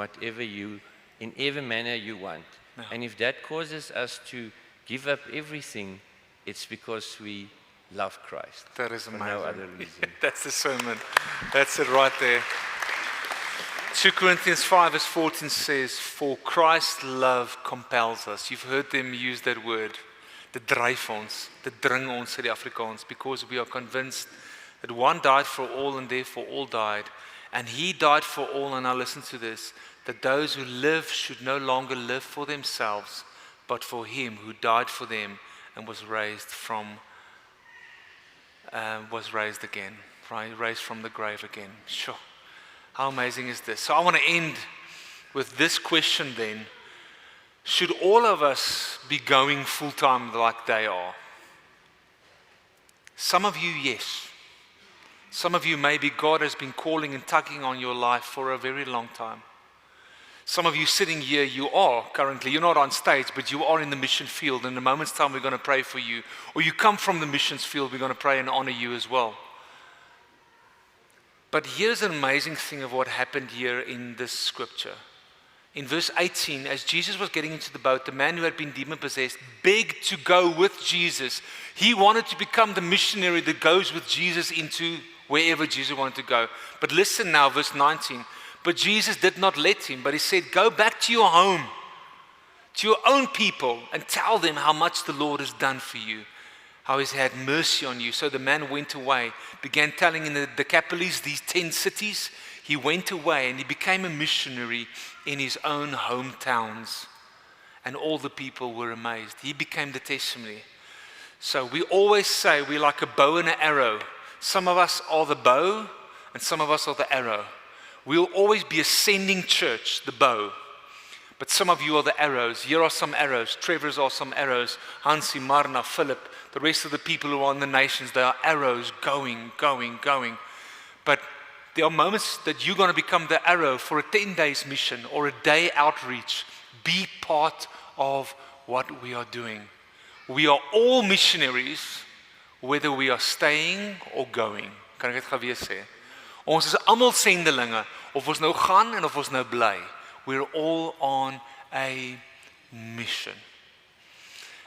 every manner you want. Yeah. And if that causes us to give up everything, it's because we love Christ. That is For amazing. no other reason. That's the sermon. That's it right there. 2 Corinthians 5 verse 14 says, for Christ's love compels us. You've heard them use that word. Dit dryf ons, dit dring ons uit die Afrikaans, because we are convinced that one died for all and therefore all died. And He died for all, and now listen to this, that those who live should no longer live for themselves, but for Him who died for them and was raised again, right? Raised from the grave again. Sure. How amazing is this? So I want to end with this question then. Should all of us be going full-time like they are? Some of you, yes. Some of you, maybe God has been calling and tugging on your life for a very long time. Some of you sitting here, you are currently, you're not on stage, but you are in the mission field. In a moment's time, we're going to pray for you. Or you come from the missions field, we're going to pray and honor you as well. But here's an amazing thing of what happened here in this scripture. In verse 18, as Jesus was getting into the boat, the man who had been demon-possessed begged to go with Jesus. He wanted to become the missionary that goes with Jesus into wherever Jesus wanted to go. But listen now, verse 19. But Jesus did not let him, but He said, go back to your home, to your own people, and tell them how much the Lord has done for you, how He's had mercy on you. So the man went away, began telling in the Decapolis, these 10 cities. He went away and he became a missionary in his own hometowns. And all the people were amazed. He became the testimony. So we always say we're like a bow and an arrow. Some of us are the bow and some of us are the arrow. We'll always be a sending church, the bow. But some of you are the arrows. Here are some arrows. Trevor's are some arrows. Hansi, Marna, Philip, the rest of the people who are in the nations, they are arrows going. But there are moments that you're going to become the arrow for a 10 days mission or a day outreach. Be part of what we are doing. We are all missionaries, whether we are staying or going. Kan ek dit gou weer sê? Ons is almal sendelinge, of ons nou gaan en of ons nou bly. We're all on a mission.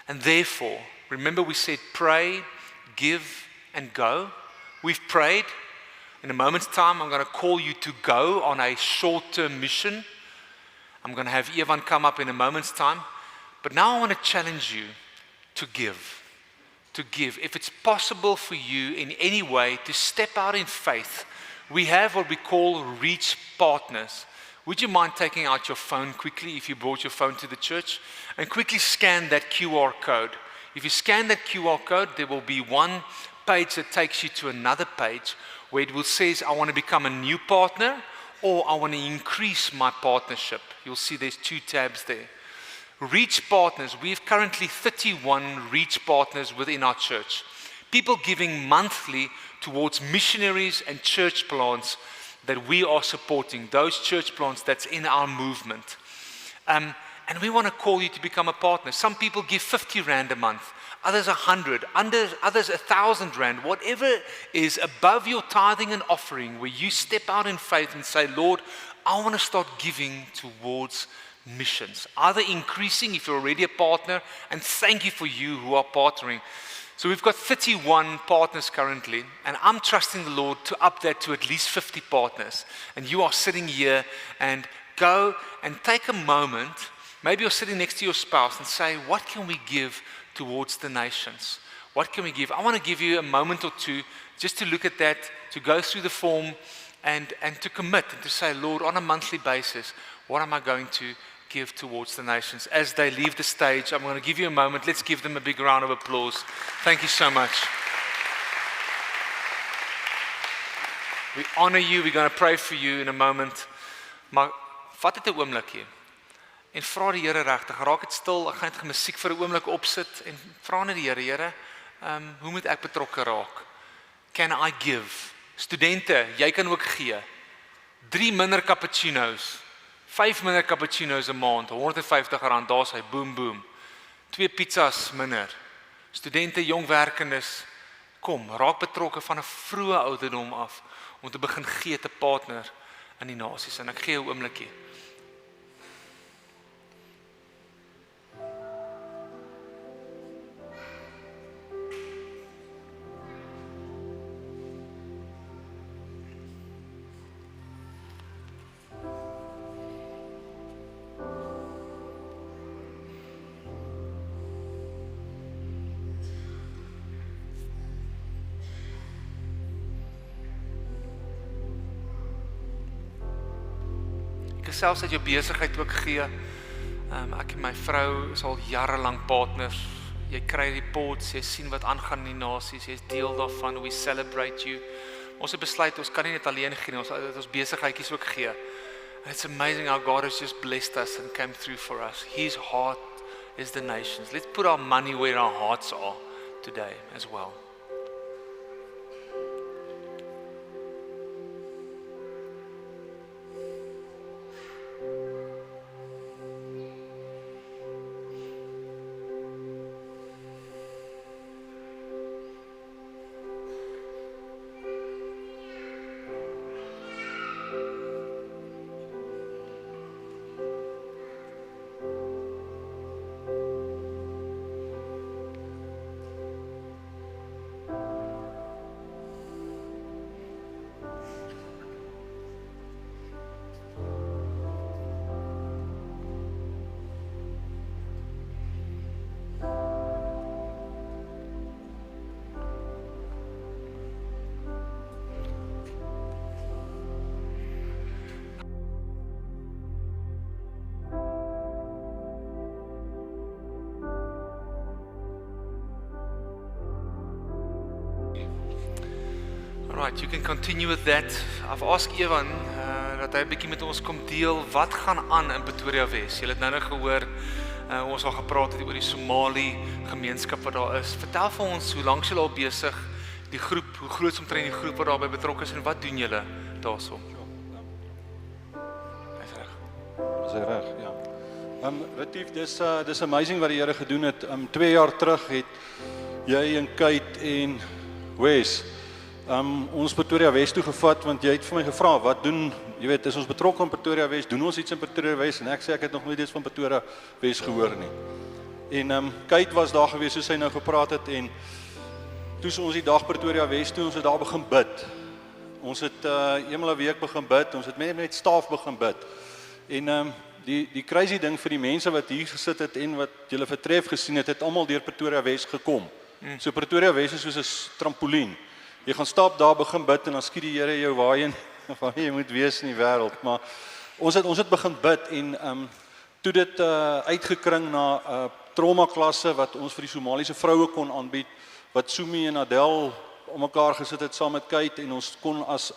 And therefore, remember we said pray, give, and go. We've prayed. In a moment's time, I'm going to call you to go on a short-term mission. I'm going to have Evan come up in a moment's time. But now I want to challenge you to give. To give. If it's possible for you in any way to step out in faith, we have what we call reach partners. Would you mind taking out your phone quickly if you brought your phone to the church and quickly scan that QR code? If you scan that QR code, there will be one page that takes you to another page where it will say, I want to become a new partner or I want to increase my partnership. You'll see there's 2 tabs there. Reach partners. We have currently 31 reach partners within our church. People giving monthly towards missionaries and church plants that we are supporting, those church plants that's in our movement. And we want to call you to become a partner. Some people give 50 rand a month, others 100, others 1,000 rand, whatever is above your tithing and offering, where you step out in faith and say, Lord, I want to start giving towards missions. Either increasing if you're already a partner, and thank you for you who are partnering. So we've got 31 partners currently, and I'm trusting the Lord to up that to at least 50 partners. And you are sitting here, and go and take a moment. Maybe you're sitting next to your spouse and say, what can we give towards the nations? What can we give? I want to give you a moment or two just to look at that, to go through the form and to commit and to say, Lord, on a monthly basis, what am I going to give towards the nations? As they leave the stage, I'm going to give you a moment. Let's give them a big round of applause. Thank you so much. We honor you. We're going to pray for you in a moment. Maar vat dit 'n oomblik hier. En vra die Here regtig, raak dit stil. Ek gaan net musiek vir 'n oomblik opsit en vra net die Here, Here, hoe moet ek betrokke raak? Can I give? Studente, jy kan ook gee. 3 minder cappuccino's, 5 minder cappuccino's 'n maand, R150, daar's hy, boom boom. 2 pizzas minder. Studente, jong werkendes, kom, raak betrokke van 'n vroeë ouderdom af om te begin gee te partner in die nasies. En ek gee 'n oomblikie. Selfs uit jou besigheid ook gee. Ek en my vrou is al jare lank partners. Jy kry reports, jy sien wat aangaan in die nasies, jy is deel daarvan, we celebrate you. Ons het besluit, ons kan nie net alleen gee nie, ons besigheidjies ook gee. And it's amazing how God has just blessed us and came through for us. His heart is the nations. Let's put our money where our hearts are today as well. Right, you can continue with that. I've asked Evan dat hy 'n bietjie met ons kom deel wat gaan aan in Pretoria Wes. Julle het nou gehoor ons al gepraat het oor die Somali gemeenskap wat daar is. Vertel vir ons hoe lank julle al besig, die groep, hoe groot is omtrent die groep wat daarbey betrokke is en wat doen julle daarso? Dis reg, ja. Retief, dis amazing wat die Here gedoen het. 2 jaar terug het jy en Kate en Wes ons Pretoria Wes toe gevat, want jy het vir my gevra, wat doen, jy weet, is ons betrokke in Pretoria Wes, doen ons iets in Pretoria Wes, en ek sê, ek het nog nooit iets van Pretoria Wes gehoor nie. En Kate was daar gewees, soos sy nou gepraat het, en toe ons die dag Pretoria Wes toe, ons het daar begin bid. Ons het eenmal 'n week begin bid, ons het met staf begin bid. En die crazy ding vir die mense wat hier gesit het, en wat julle vertref gesien het, het almal deur Pretoria Wes gekom. So Pretoria Wes is soos 'n trampolien. Jy gaan stap daar, begin bid, en dan skiet die Here jou waarheen jy moet wees in die wêreld. Maar ons het begin bid, en toe dit uitgekring na trauma klasse wat ons vir die Somaliese vroue kon aanbied, wat Sumi en Adel om mekaar gesit het saam met Kate, en ons kon as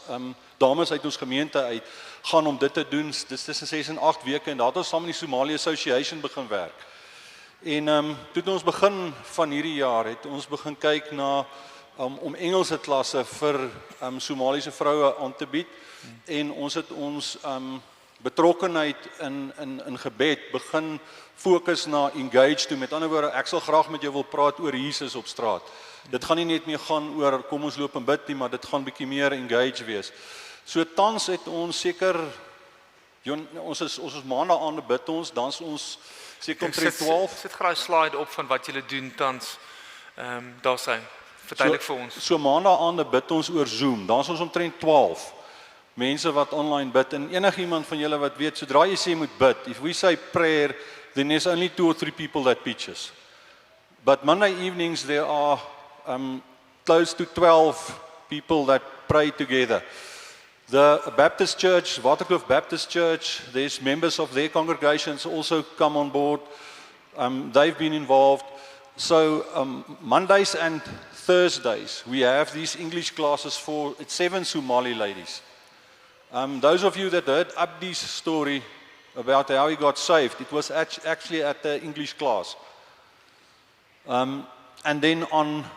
dames uit ons gemeente uit gaan om dit te doen. Dis tussen 6 en 8 weke, en daar het ons saam met die Somali Association begin werk. En toe het ons begin van hierdie jaar, het ons begin kyk na om Engelse klasse vir Somaliese vroue aan te bied, en ons het ons betrokkenheid in gebed begin fokus na engage toe. Met ander woorde, ek sal graag met jou wil praat oor Jesus op straat. Dit gaan nie net meer gaan oor kom ons loop en bid nie, maar dit gaan bietjie meer engage wees. So tans het ons seker ons is maandag aande bid ons, dan is ons seker omtrent 12. Sit graag 'n slide op van wat julle doen tans. Daar sy. Verduidelik vir ons. So maandag aande bid ons oor Zoom. Dan is ons omtrent 12 mense wat online bid en enigiemand van julle wat weet, sodra jy sê moet bid, if we say prayer, then there's only 2 or 3 people that pitches. But Monday evenings there are close to 12 people that pray together. The Baptist Church, Waterkloof Baptist Church, there's members of their congregations also come on board. They've been involved. So Mondays and Thursdays, we have these English classes for 7 Somali ladies. Those of you that heard Abdi's story about how he got saved, it was actually at the English class. And then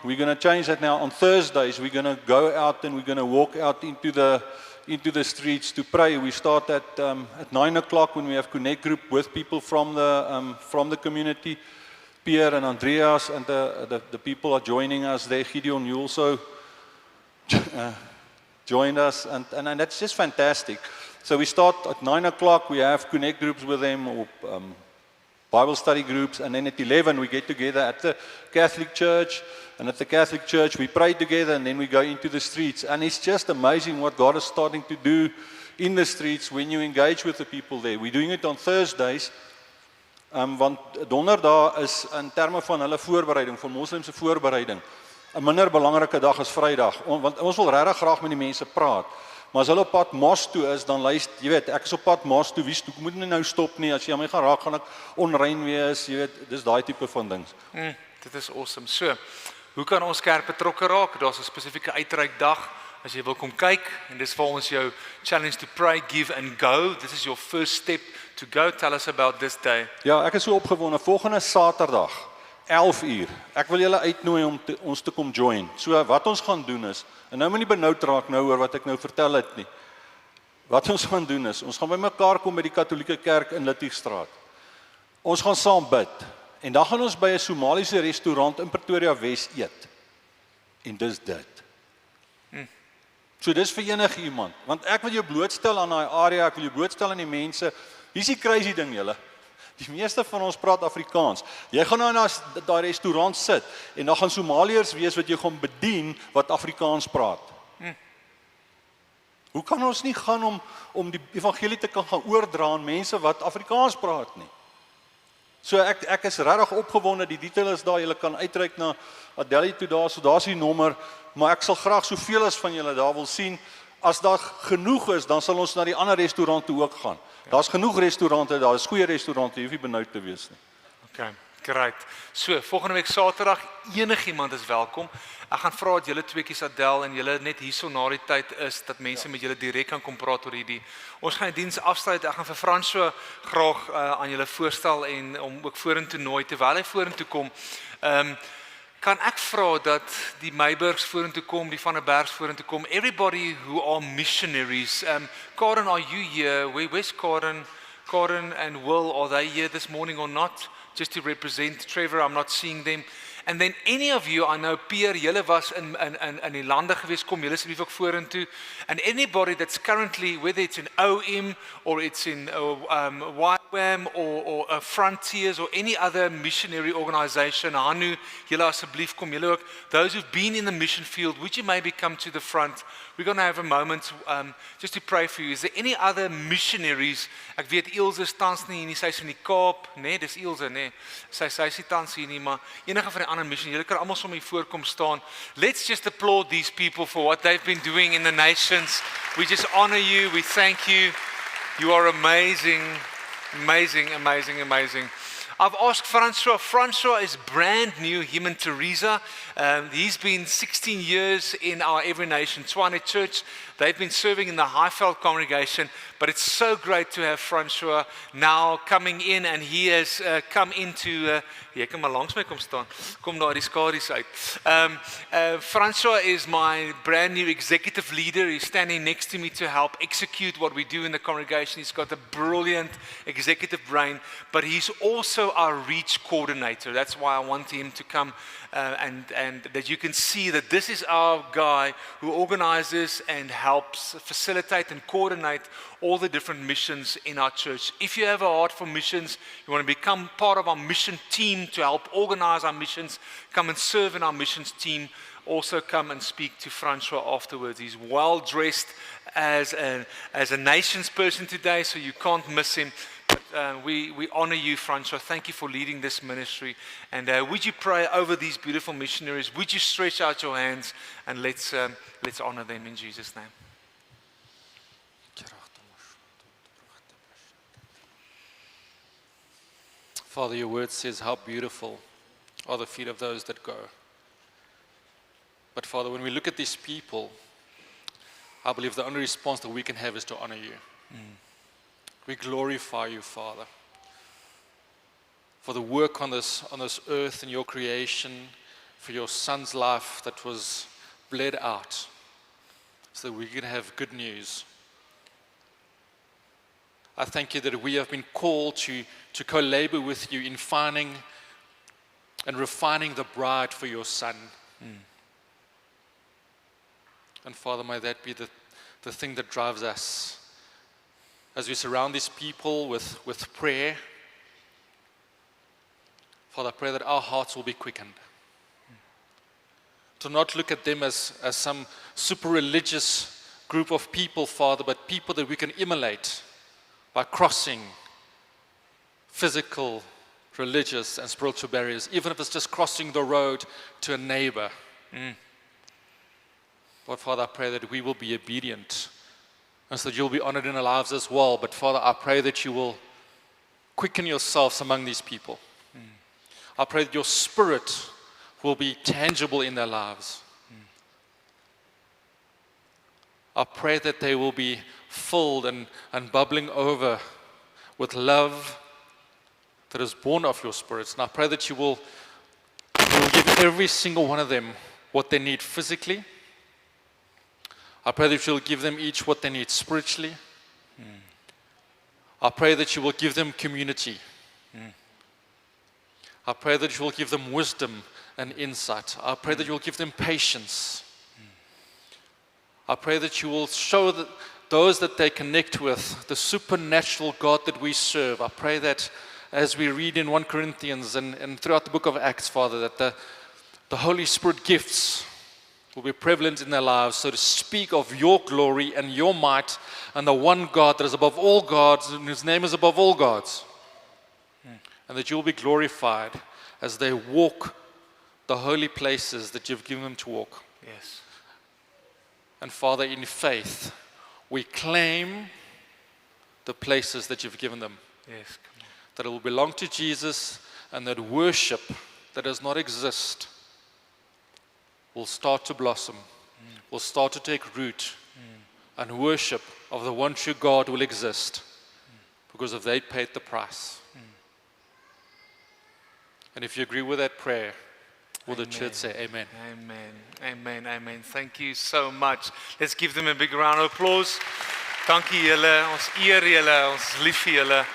we're going to change that now. On Thursdays, we're going to go out and we're going to walk out into the streets to pray. We start at 9 o'clock when we have connect group with people from the community. Pierre and Andreas and the people are joining us there. Gideon, you also joined us, and that's just fantastic. So we start at 9 o'clock. We have connect groups with them, or Bible study groups, and then at 11 we get together at the Catholic Church, and at the Catholic Church we pray together, and then we go into the streets. And it's just amazing what God is starting to do in the streets when you engage with the people there. We're doing it on Thursdays. Want donderdag is in terme van hulle voorbereiding, van moslimse voorbereiding, 'n minder belangrike dag as Vrydag, want ons wil regtig graag met die mense praat. Maar as hulle op pad mos toe is, dan luister, jy weet, ek is op pad mos toe, wie moet nie nou stop nie, as jy aan my gaan raak, gaan ek onrein wees, jy weet, dis daai tipe van dings. Dit is awesome. So, hoe kan ons kerk betrokke raak? Daar's 'n spesifieke uitreikdag as jy wil kom kyk, en dis vir ons jou challenge to pray, give and go. This is your first step to go. Tell us about this day. Ja, ek is so opgewonde. Volgende Saterdag, 11 uur. Ek wil julle uitnooi om ons te kom join. So wat ons gaan doen is, en nou moet nie benoud raak nou oor wat ek nou vertel het nie. Wat ons gaan doen is, ons gaan by mekaar kom by die Katolieke Kerk in Littigstraat. Ons gaan saam bid. En dan gaan ons by 'n Somaliese restaurant in Pretoria Wes eet. En dis dit. So dis vir enige iemand, want ek wil jou blootstel aan daai area, ek wil jou blootstel aan die mense. Hier's die crazy ding julle. Die meeste van ons praat Afrikaans. Jy gaan nou na daai restaurant sit en dan gaan Somaliërs wees wat jy gaan bedien wat Afrikaans praat. Hoe kan ons nie gaan om die evangelie te kan gaan oordra aan mense wat Afrikaans praat nie? So ek is regtig opgewonde, die detail is daar, julle kan uitreik na Adelie toe daar, so daar's die nommer, maar ek sal graag soveel as van julle daar wil sien. As daar genoeg is, dan sal ons na die ander restaurant toe ook gaan. Daar's genoeg restaurante, daar is goeie restaurante, jy hoef nie benoud te wees nie. Okay, great. So, volgende week Saterdag, enigiemand is welkom. Ek gaan vra dat julle tweeetjies Adel en julle net hierso na die tyd is, dat mense met julle direk kan kom praat oor hierdie. Ons gaan die diens afsluit. Ek gaan vir Franso graag aan julle voorstel en om ook vorentoe nooi terwyl hy vorentoe kom. Kan ek vra dat die Meiburgs vorentoe kom, die Van der Bergs vorentoe kom, everybody who are missionaries. Karen, are you here? Where's Karen? Karen and Will, are they here this morning or not? Just to represent Trevor, I'm not seeing them. And then any of you, I know Pierre, julle was in die lande gewees, kom julle asseblief ook vorentoe. And anybody that's currently, whether it's in OM or it's in YWAM or Frontiers or any other missionary organization, Hanu, julle asseblief kom julle ook. Those who've been in the mission field, would you maybe come to the front? We're going to have a moment just to pray for you. Is there any other missionaries? Ek weet Ilse tans nie en sy is in die Kaap, nee, dis Ilse, nee. Sy is nie tans hier nie, maar enige van die ander missionaries, julle kan almal sommer hier voorkom staan. Let's just applaud these people for what they've been doing in the nations. We just honor you, we thank you. You are amazing, amazing, amazing, amazing. I've asked Francois. Francois is brand new, him and Teresa. He's been 16 years in our Every Nation Tshwane Church. They've been serving in the Highveld congregation, but it's so great to have Francois now coming in, and he has come into... Jy kan maar langs my kom staan. Kom daar die skadu's uit. Francois is my brand new executive leader. He's standing next to me to help execute what we do in the congregation. He's got a brilliant executive brain, but he's also our reach coordinator. That's why I want him to come and that you can see that this is our guy who organizes and helps facilitate and coordinate all the different missions in our church. If you have a heart for missions, you want to become part of our mission team to help organize our missions, come and serve in our missions team, also come and speak to Francois afterwards. He's well dressed as a nations person today, so you can't miss him. But we honor you, Francois. Thank you for leading this ministry. And would you pray over these beautiful missionaries? Would you stretch out your hands and let's honor them in Jesus' name. Father, your word says how beautiful are the feet of those that go. But Father, when we look at these people, I believe the only response that we can have is to honor you. We glorify you, Father, for the work on this earth and your creation, for your son's life that was bled out so that we can have good news. I thank you that we have been called to co-labor with you in finding and refining the bride for your son. And Father, may that be the thing that drives us as we surround these people with prayer. Father, I pray that our hearts will be quickened. To not look at them as some super religious group of people, Father, but people that we can emulate by crossing physical, religious, and spiritual barriers, even if it's just crossing the road to a neighbor. But Father, I pray that we will be obedient and so that you'll be honored in our lives as well. But Father, I pray that you will quicken yourselves among these people. I pray that your spirit will be tangible in their lives. I pray that they will be filled and bubbling over with love that is born of your spirits. And I pray that you will give every single one of them what they need physically. I pray that you will give them each what they need spiritually. I pray that you will give them community. I pray that you will give them wisdom and insight. I pray that you will give them patience. I pray that you will show those that they connect with the supernatural God that we serve. I pray that as we read in 1 Corinthians and throughout the book of Acts, Father, that the Holy Spirit gifts will be prevalent in their lives, so to speak of your glory and your might and the one God that is above all gods and whose name is above all gods. And that you will be glorified as they walk the holy places that you've given them to walk. Yes. And Father, in faith, we claim the places that you've given them. Yes. Come on. That it will belong to Jesus, and that worship that does not exist will start to blossom, will start to take root, and worship of the one true God will exist because of they paid the price. And if you agree with that prayer, will the church say amen? Amen. Amen. Amen. Thank you so much. Let's give them a big round of applause. Dankie julle. Ons eer julle. Ons lief vir julle.